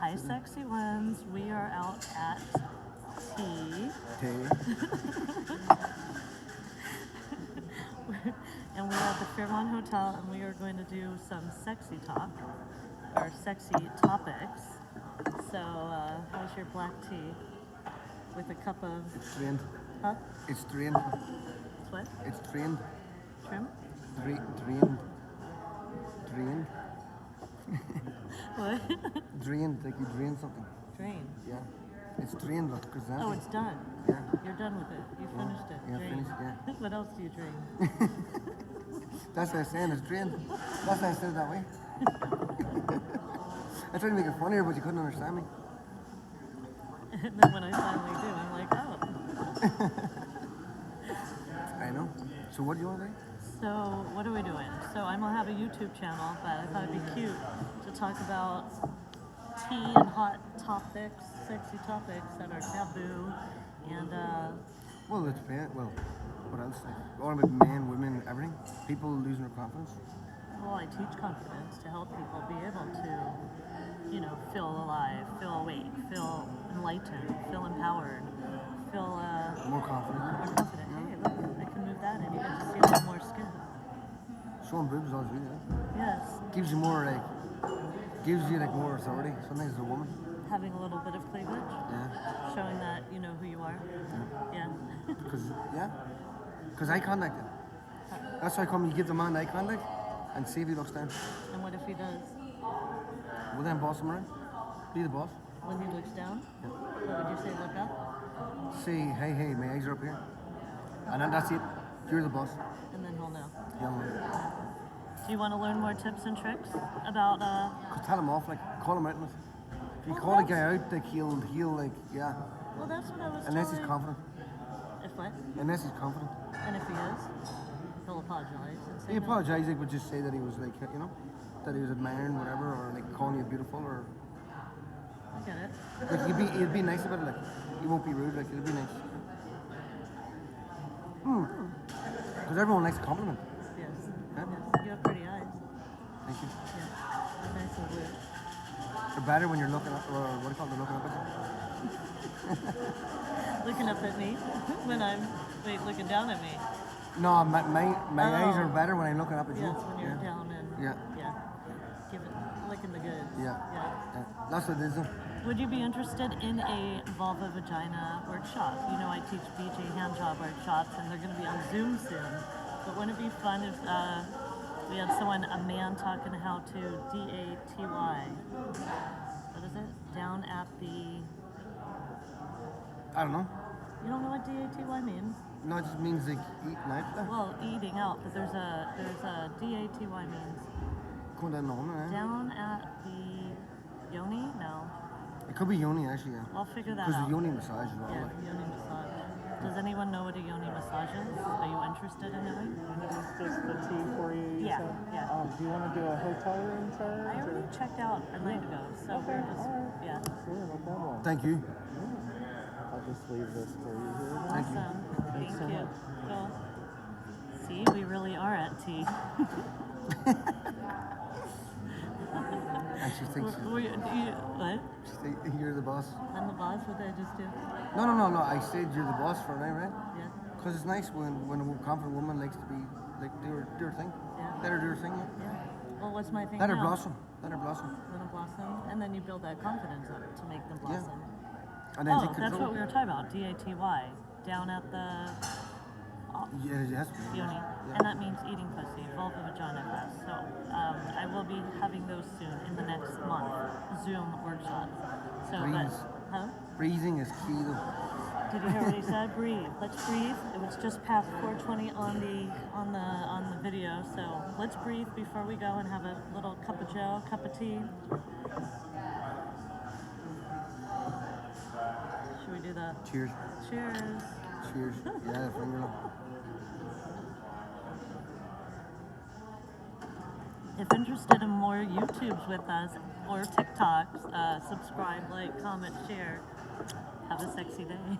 Hi, sexy ones. We are out at tea. And we're at the Fairmont Hotel, and we are going to do some sexy talk, or sexy topics. So, how's your black tea? With a cup of... It's trained. Huh? It's trained. It's what? It's trained. Trim? Drained. Drained. What? Drained, like you drain something. Drain? Yeah. It's drained, look, because Oh, it's done. Yeah. You're done with it. You finished it. Yeah, Drain. finished, yeah. What else do you drain? That's what I'm saying, it's drained. That's why I said it that way. I tried to make it funnier, but you couldn't understand me. And then when I finally do, I'm like, oh. I know. So what do you want to do? So what are we doing? So I'm gonna have a YouTube channel, but I thought it'd be cute to talk about tea and hot topics, sexy topics that are taboo, and Well, it's bad. Well, what else? Like, all about men, women, everything. People losing their confidence. well, I teach confidence to help people be able to, you know, feel alive, feel awake, feel enlightened, feel empowered, feel More confident. more confident. Hey, look, I can move that, and you get to see a little more skin. Showing boobs is always good, yeah. Yes, Gives you more, like, more authority. Sometimes as a woman. having a little bit of cleavage, Yeah. showing that you know who you are. Yeah. Because eye contact. That's why you give the man eye contact and see if he looks down. And what if he does? Well, then boss him around. Be the boss. When he looks down, Yeah. what would you say? Look up, Say, hey, my eyes are up here. And then that's it. You're the boss. and then he'll know. Yeah, Do you want to learn more tips and tricks about? Cause tell him off, like, call him out. If you Well, call a guy that's- out, like, he'll, like, yeah. Well, that's what I was. Unless he's telling- confident. If what? Unless he's confident. And if he is, he'll apologize and say He no. apologized, like, would just say that he was, like, you know, that he was admiring whatever, or, like, calling you beautiful, or... I get it. Like, he'd be nice about it, like, he won't be rude, like, he'll be nice. Because everyone likes a compliment. Yes. Yeah. Yes. You have pretty eyes. Thank you. Yeah. Nice and blue. They're better when you're looking up, or what do you call it, they're looking up at you. Looking up at me when I'm looking down at me. No, my eyes Oh. are better when I'm looking up at you. Yes, when you're yeah. down and Yeah. Give it licking the goods. Yeah. Yeah. Yeah. That's what it is, though. Would you be interested in a vulva vagina workshop? You know, I teach BJ hand job workshops, and they're going to be on Zoom soon. But wouldn't it be fun if we had a man talking how to DATY? What is it? Down at the. I don't know. You don't know what DATY means? No, it just means, like, eating out. Well, eating out, but there's a DATY means Going down the home, eh? down at the yoni. No, It could be yoni, actually, yeah. I'll figure that Because out. the yoni massage as well. Yeah, Like. yoni massage. Does anyone know what a yoni massage is? Are you interested in knowing? And this is just the tea for you. Yeah, said? yeah. Do you want to do a hotel room charge? I already checked out a night ago, so Okay, we're just, alright. yeah. Sure, no problem. Thank you. I'll just leave this for you here. Thank you. Awesome. Thank so you. much. Cool. See, we really are at tea. And she thinks What? you're the boss. I'm the boss? What did I just do? No. I said you're the boss for now, right? Yeah. Because it's nice when a confident woman likes to be, like, do her thing. Yeah. Let her do her thing, yeah. Yeah. Well, what's my thing Let her now? blossom. Let her blossom. Let them blossom, and then you build that confidence up to make them Yeah. blossom. And then Oh, take control. that's what we were talking about. DATY. Down at the Yeah, it has to be. yoni, and that means eating pussy, vulva vagina fest. So I will be having those soon in the next month, Zoom workshops. So, Breathe. huh? Breathing is key, though. Did you hear what he said? Breathe. Let's breathe. It was just past 4:20 on the video. So let's breathe before we go and have a little cup of joe, cup of tea. Should we do that? Cheers. Cheers. Cheers. Yeah, finger up. If interested in more YouTubes with us or TikToks, subscribe, like, comment, share. Have a sexy day.